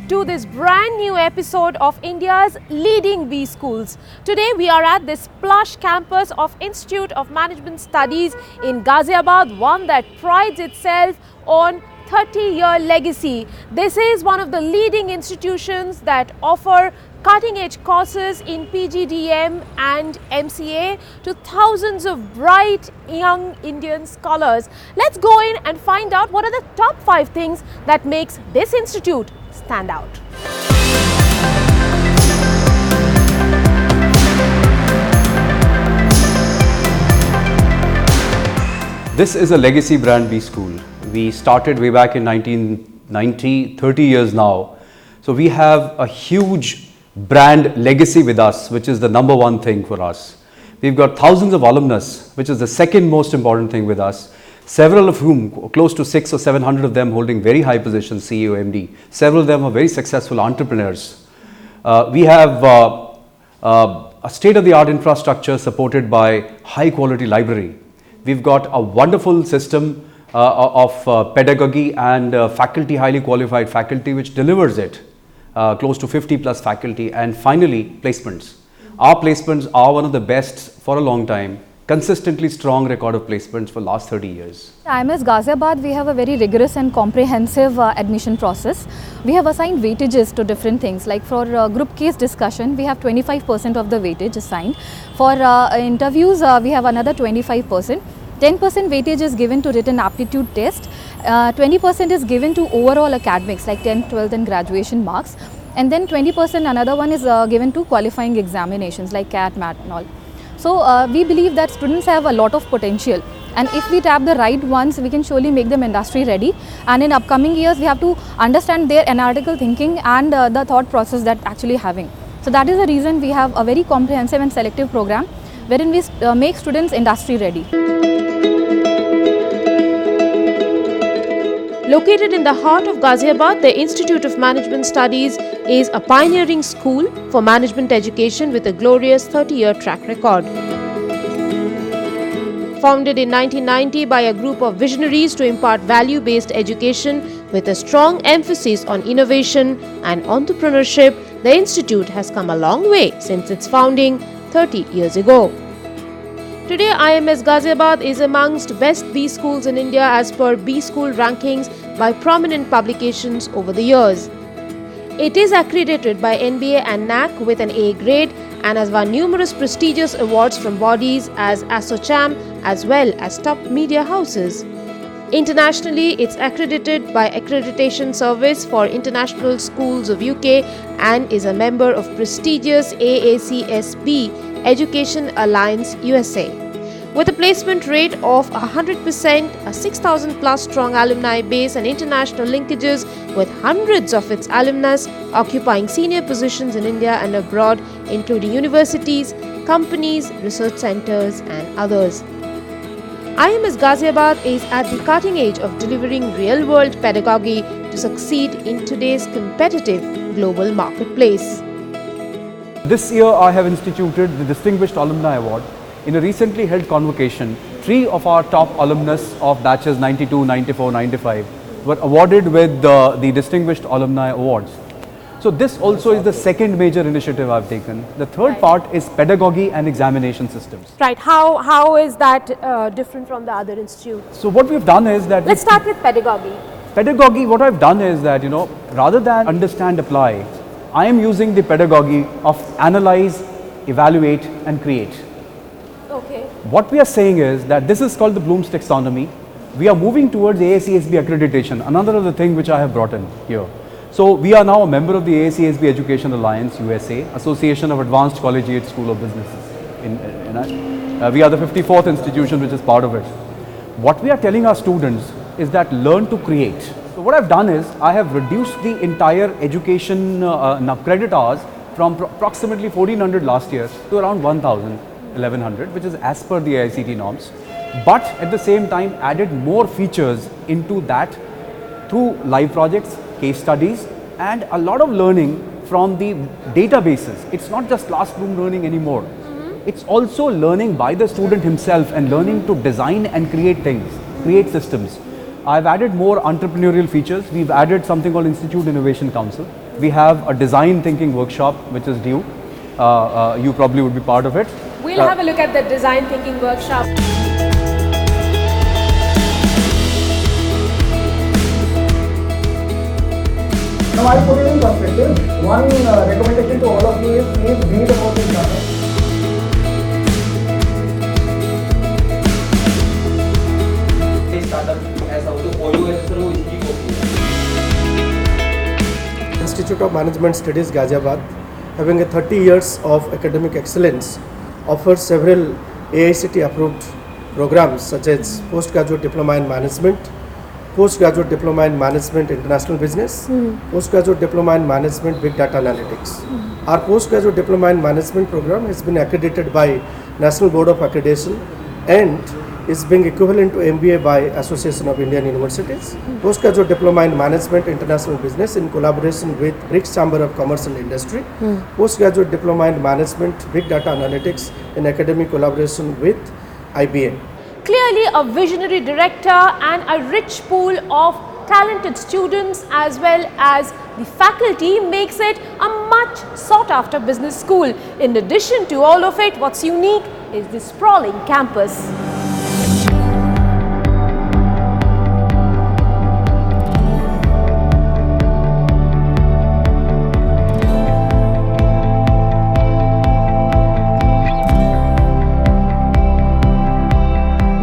to this brand new episode of India's leading B schools. Today we are at this plush campus of Institute of Management Studies in Ghaziabad, one that prides itself on 30-year legacy. This is one of the leading institutions that offer cutting-edge courses in PGDM and MCA to thousands of bright young Indian scholars. Let's go in and find out what are the top 5 things that makes this institute stand out. This is a legacy brand B school. We started way back in 1990, 30 years now. So we have a huge brand legacy with us, which is the number one thing for us. We've got thousands of alumnus, which is the second most important thing with us. Several of whom, close to 600 or 700 of them holding very high positions, CEO, MD. Several of them are very successful entrepreneurs. We have a state-of-the-art infrastructure supported by high-quality library. We've got a wonderful system of pedagogy and faculty, highly qualified faculty, which delivers it. Close to 50 plus faculty, and finally placements. Our placements are one of the best for a long time, consistently strong record of placements for last 30 years. IMS Ghaziabad, we have a very rigorous and comprehensive admission process. We have assigned weightages to different things, like for group case discussion, we have 25% of the weightage assigned. For interviews, we have another 25%. 10% weightage is given to written aptitude test, 20% is given to overall academics like 10th, 12th and graduation marks, and then 20% another one is given to qualifying examinations like CAT, MAT and all. So we believe that students have a lot of potential, and if we tap the right ones, we can surely make them industry ready, and in upcoming years we have to understand their analytical thinking and the thought process that actually having. So that is the reason we have a very comprehensive and selective program wherein we make students industry ready. Located in the heart of Ghaziabad, the Institute of Management Studies is a pioneering school for management education with a glorious 30-year track record. Founded in 1990 by a group of visionaries to impart value-based education with a strong emphasis on innovation and entrepreneurship, the institute has come a long way since its founding 30 years ago. Today, IMS Ghaziabad is amongst best B schools in India as per B school rankings by prominent publications over the years. It is accredited by NBA and NAC with an A grade and has won numerous prestigious awards from bodies as ASSOCHAM as well as top media houses. Internationally, it's accredited by Accreditation Service for International Schools of UK and is a member of prestigious AACSB Education Alliance USA. With a placement rate of 100%, a 6,000 plus strong alumni base and international linkages with hundreds of its alumnus occupying senior positions in India and abroad, including universities, companies, research centers and others. IMS Ghaziabad is at the cutting edge of delivering real-world pedagogy to succeed in today's competitive global marketplace. This year I have instituted the Distinguished Alumni Award. In a recently held convocation, 3 of our top alumnus of batches 92, 94, 95 were awarded with the Distinguished Alumni Awards. So this also is the second major initiative I've taken. The third part is pedagogy and examination systems. Right. How is that different from the other institutes? So what we've done is that... Let's start with pedagogy. Pedagogy, what I've done is that, rather than understand, apply, I am using the pedagogy of analyze, evaluate and create. Okay. What we are saying is that this is called the Bloom's taxonomy. We are moving towards AACSB accreditation, another of the thing which I have brought in here. So we are now a member of the AACSB Education Alliance USA, Association of Advanced Collegiate School of Businesses. We are the 54th institution which is part of it. What we are telling our students is that learn to create. So what I've done is I have reduced the entire education credit hours from approximately 1400 last year to around 1100, which is as per the AICT norms, but at the same time added more features into that through live projects, case studies and a lot of learning from the databases. It's not just classroom learning anymore. It's also learning by the student himself and learning to design and create things, create systems. I've added more entrepreneurial features. We've added something called Institute Innovation Council. we have a design thinking workshop which is due. You probably would be part of it. We'll have a look at the design thinking workshop. Now I put it in perspective. One recommendation to all of you is please read about this matter. Institute of Management Studies Ghaziabad, having a 30 years of academic excellence, offers several AICTE approved programs such as Postgraduate Diploma in Management, Postgraduate Diploma in Management International Business, Postgraduate Diploma in Management Big Data Analytics. Our Postgraduate Diploma in Management program has been accredited by National Board of Accreditation and is being equivalent to MBA by Association of Indian Universities. Postgraduate Diploma in Management International Business in collaboration with BRICS Chamber of Commerce and Industry. Postgraduate Diploma in Management Big Data Analytics in academic collaboration with IBM. Clearly a visionary director and a rich pool of talented students as well as the faculty makes it a much sought after business school. In addition to all of it, what's unique is the sprawling campus.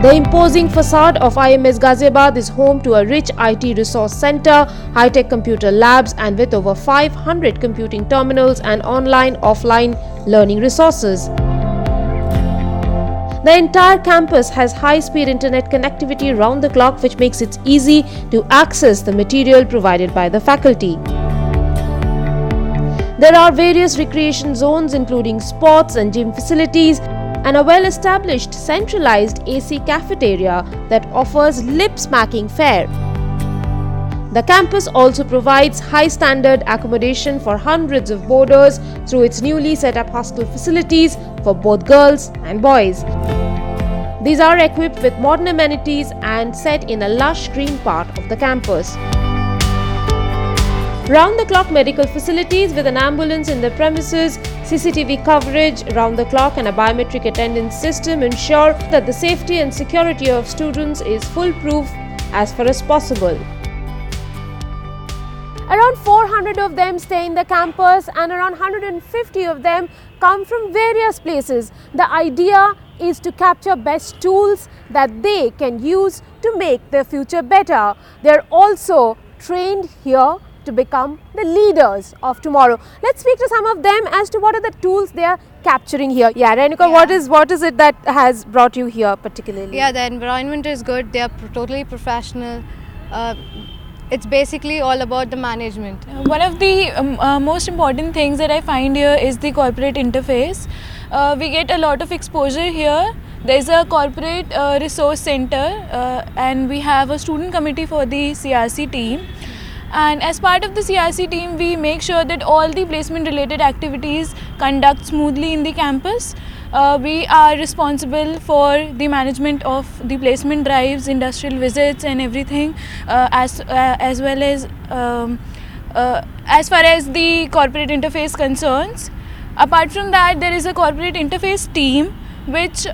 The imposing facade of IMS Ghaziabad is home to a rich IT resource center, high-tech computer labs and with over 500 computing terminals and online-offline learning resources. The entire campus has high-speed internet connectivity round the clock, which makes it easy to access the material provided by the faculty. There are various recreation zones including sports and gym facilities, and a well-established centralized AC cafeteria that offers lip-smacking fare. The campus also provides high-standard accommodation for hundreds of boarders through its newly set-up hostel facilities for both girls and boys. These are equipped with modern amenities and set in a lush green part of the campus. Round-the-clock medical facilities with an ambulance in the premises, CCTV coverage round the clock and a biometric attendance system ensure that the safety and security of students is foolproof as far as possible. Around 400 of them stay in the campus and around 150 of them come from various places. The idea is to capture best tools that they can use to make their future better. They are also trained here to become the leaders of tomorrow. Let's speak to some of them as to what are the tools they are capturing here. Yeah, Renuka, what is it that has brought you here particularly? Yeah, the environment is good. They are totally professional. It's basically all about the management. One of the most important things that I find here is the corporate interface. We get a lot of exposure here. There is a corporate resource center and we have a student committee for the CRC team. And as part of the CRC team, we make sure that all the placement related activities conduct smoothly in the campus. We are responsible for the management of the placement drives, industrial visits and everything as well as far as the corporate interface concerns. Apart from that, there is a corporate interface team which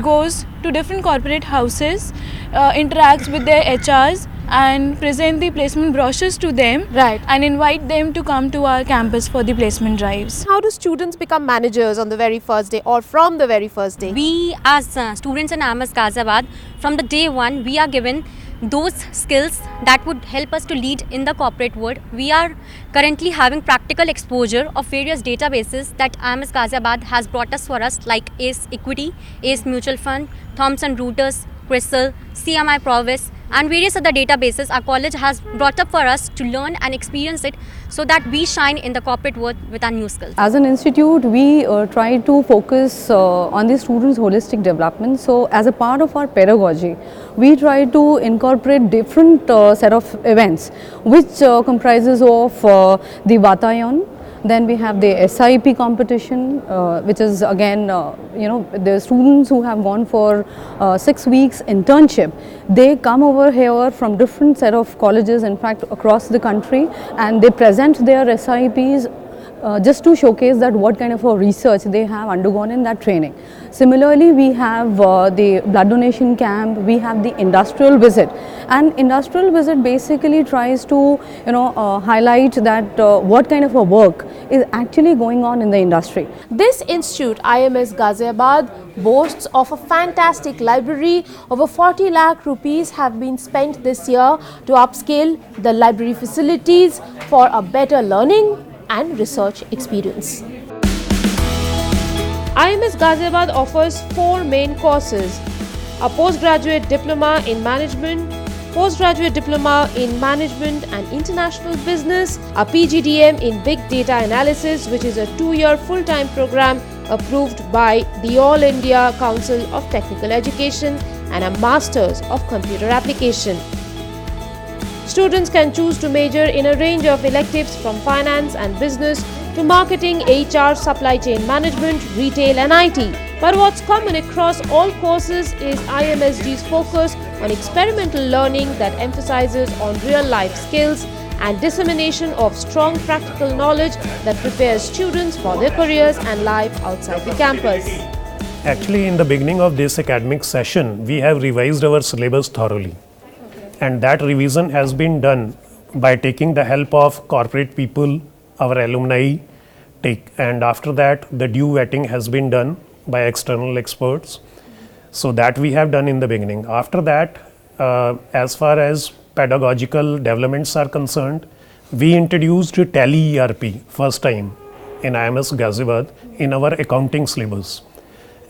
goes to different corporate houses, interacts with their HRs and present the placement brochures to them, right, and invite them to come to our campus for the placement drives. How do students become managers on the very first day or from the very first day? We as students in IMS Ghaziabad, from the day one, we are given those skills that would help us to lead in the corporate world. We are currently having practical exposure of various databases that IMS Ghaziabad has brought us for us, like ACE Equity, ACE Mutual Fund, Thomson Reuters, CRISIL, CMI Provis, and various other databases our college has brought up for us to learn and experience it so that we shine in the corporate world with our new skills. As an institute, we try to focus on the students' holistic development. So as a part of our pedagogy, we try to incorporate different set of events which comprises of the Vatayan, Then we have the SIP competition, which is again, the students who have gone for 6 weeks internship, they come over here from different set of colleges, in fact across the country, and they present their SIPs just to showcase that what kind of a research they have undergone in that training. Similarly, we have the blood donation camp, we have the industrial visit, and industrial visit basically tries to highlight that what kind of a work is actually going on in the industry. This institute, IMS Ghaziabad, boasts of a fantastic library. Over 40 lakh rupees have been spent this year to upscale the library facilities for a better learning and research experience. IMS Ghaziabad offers 4 main courses: a postgraduate diploma in management, postgraduate diploma in management and international business, a PGDM in big data analysis, which is a 2-year full-time program approved by the All India Council of Technical Education, and a Masters of Computer Application. Students can choose to major in a range of electives from finance and business to marketing, HR, supply chain management, retail and IT. But what's common across all courses is IMSG's focus on experimental learning that emphasizes on real-life skills and dissemination of strong practical knowledge that prepares students for their careers and life outside the campus. Actually, in the beginning of this academic session, we have revised our syllabus thoroughly. And that revision has been done by taking the help of corporate people, our alumni, and after that the due vetting has been done by external experts. So that we have done in the beginning. After that, as far as pedagogical developments are concerned, we introduced Tally ERP first time in IMS Ghaziabad in our accounting syllabus.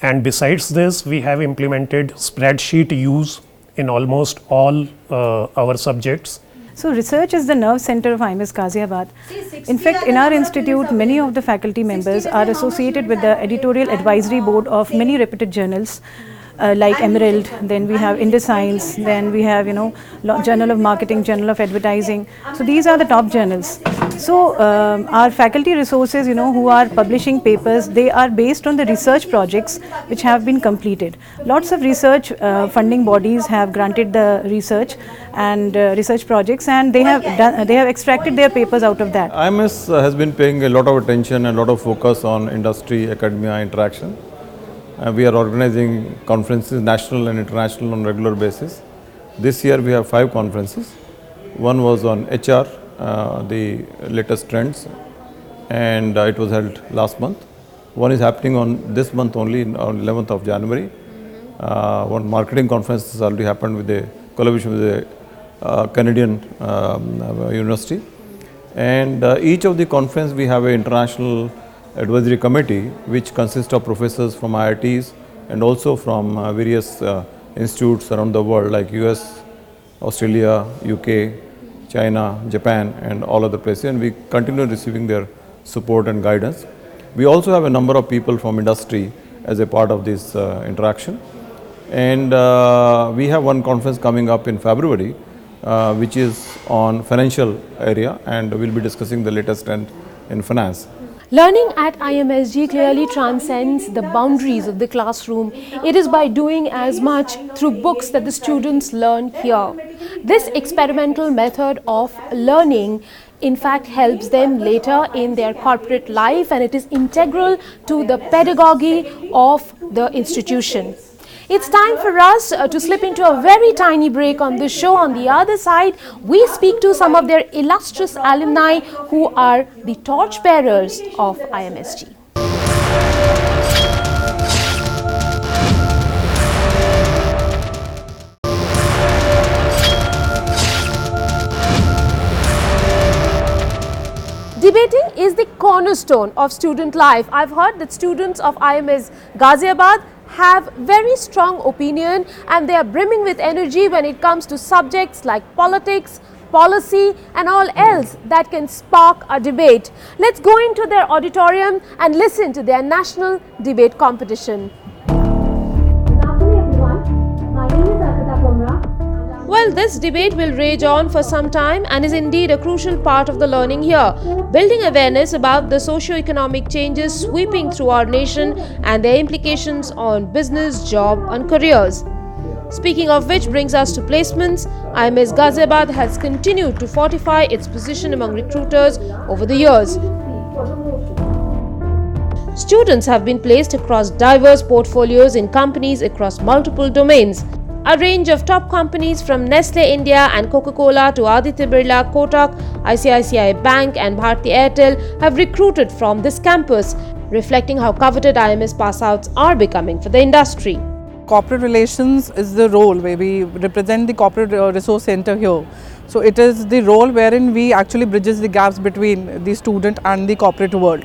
And besides this, we have implemented spreadsheet use in almost all our subjects. So research is the nerve center of IMS Ghaziabad. In fact, in our institute, many of the faculty members are associated with the editorial advisory board of many reputed journals like Emerald, then we have IndusScience, then we have Journal of Marketing, Journal of Advertising. So these are the top journals. So our faculty resources, who are publishing papers, they are based on the research projects which have been completed. Lots of research funding bodies have granted the research and research projects, and they have extracted their papers out of that. IMS has been paying a lot of attention and a lot of focus on industry academia interaction. We are organizing conferences, national and international, on regular basis. This year we have 5 conferences. One was on HR, the latest trends, and it was held last month. One is happening on this month only, on 11th of January. One marketing conference has already happened with a collaboration with a Canadian university. And each of the conference we have an international advisory committee which consists of professors from IITs and also from various institutes around the world like US, Australia, UK, China, Japan and all other places, and we continue receiving their support and guidance. We also have a number of people from industry as a part of this interaction, and we have one conference coming up in February which is on financial area, and we will be discussing the latest trend in finance. Learning at IMSG clearly transcends the boundaries of the classroom. It is by doing as much through books that the students learn here. This experimental method of learning in fact helps them later in their corporate life, and it is integral to the pedagogy of the institution. It's time for us to slip into a very tiny break on this show. On the other side, we speak to some of their illustrious alumni who are the torchbearers of IMSG. Debating is the cornerstone of student life. I've heard that students of IMS Ghaziabad have very strong opinion, and they are brimming with energy when it comes to subjects like politics, policy and all else that can spark a debate. Let's go into their auditorium and listen to their national debate competition. Well, this debate will rage on for some time and is indeed a crucial part of the learning here, building awareness about the socio-economic changes sweeping through our nation and their implications on business, job and careers. Speaking of which brings us to placements, IMS Ghaziabad has continued to fortify its position among recruiters over the years. Students have been placed across diverse portfolios in companies across multiple domains. A range of top companies from Nestle India and Coca-Cola to Aditya Birla, Kotak, ICICI Bank and Bharti Airtel have recruited from this campus, reflecting how coveted IMS pass-outs are becoming for the industry. Corporate relations is the role where we represent the corporate resource center here. So it is the role wherein we actually bridges the gaps between the student and the corporate world.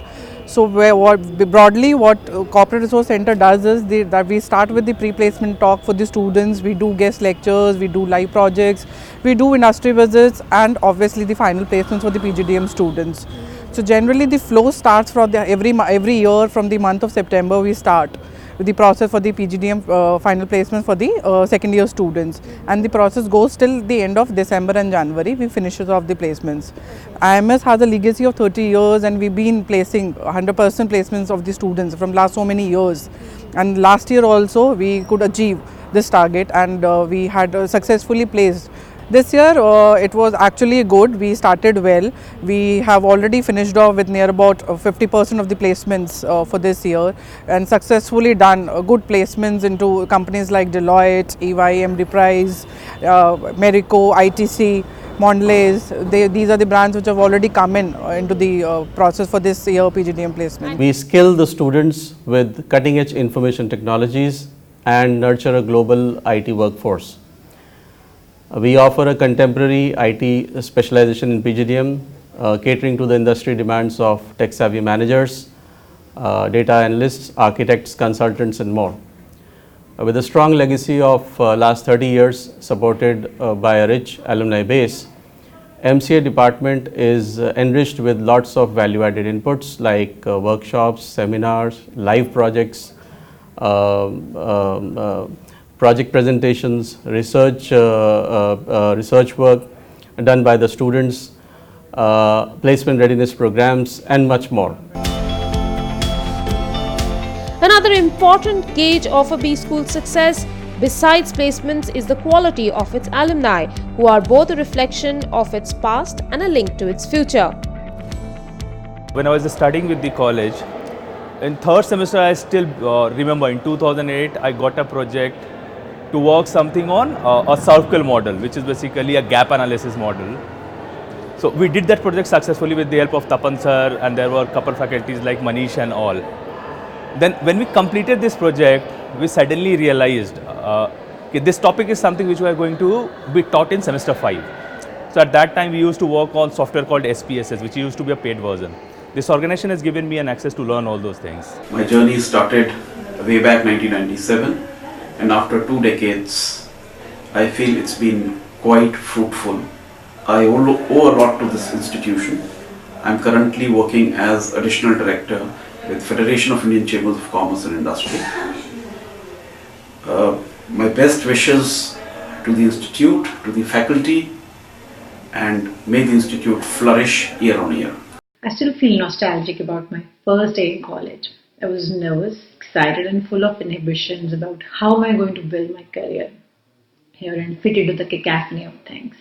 So broadly what Corporate Resource Center does is that we start with the pre-placement talk for the students, we do guest lectures, we do live projects, we do industry visits and obviously the final placements for the PGDM students. So generally the flow starts from every year from the month of September we start with the process for the PGDM final placements for the second year students, and the process goes till the end of December and January. We finishes off the placements. IMS has a legacy of 30 years and we've been placing 100% placements of the students from last so many years, and last year also we could achieve this target and we had successfully placed. This year it was actually good. We started well. We have already finished off with near about 50% of the placements for this year and successfully done good placements into companies like Deloitte, EY, Enterprise, Merico, ITC, Mondelez. These are the brands which have already come into the process for this year PGDM placement. We skill the students with cutting edge information technologies and nurture a global IT workforce. We offer a contemporary IT specialization in PGDM, catering to the industry demands of tech-savvy managers, data analysts, architects, consultants and more. With a strong legacy of last 30 years supported by a rich alumni base, MCA department is enriched with lots of value-added inputs like workshops, seminars, live projects, project presentations, research work done by the students, placement readiness programs and much more. Another important gauge of a B school success besides placements is the quality of its alumni, who are both a reflection of its past and a link to its future. When I was studying with the college, in third semester I still remember in 2008 I got a project to work something on a circle model, which is basically a gap analysis model. So we did that project successfully with the help of Tapan sir, and there were a couple faculties like Manish and all. Then when we completed this project, we suddenly realized this topic is something which we are going to be taught in semester 5. So at that time we used to work on software called SPSS, which used to be a paid version. This organization has given me an access to learn all those things. My journey started way back 1997. And after 2 decades, I feel it's been quite fruitful. I owe a lot to this institution. I'm currently working as Additional Director with Federation of Indian Chambers of Commerce and Industry. My best wishes to the institute, to the faculty, and may the institute flourish year on year. I still feel nostalgic about my first day in college. I was nervous, excited and full of inhibitions about how am I going to build my career here and fit into the cacophony of things.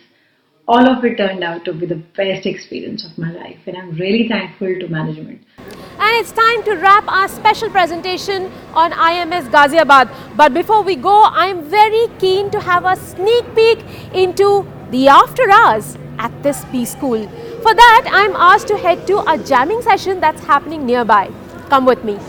All of it turned out to be the best experience of my life, and I'm really thankful to management. And it's time to wrap our special presentation on IMS Ghaziabad. But before we go, I'm very keen to have a sneak peek into the after hours at this B school. For that, I'm asked to head to a jamming session that's happening nearby. Come with me.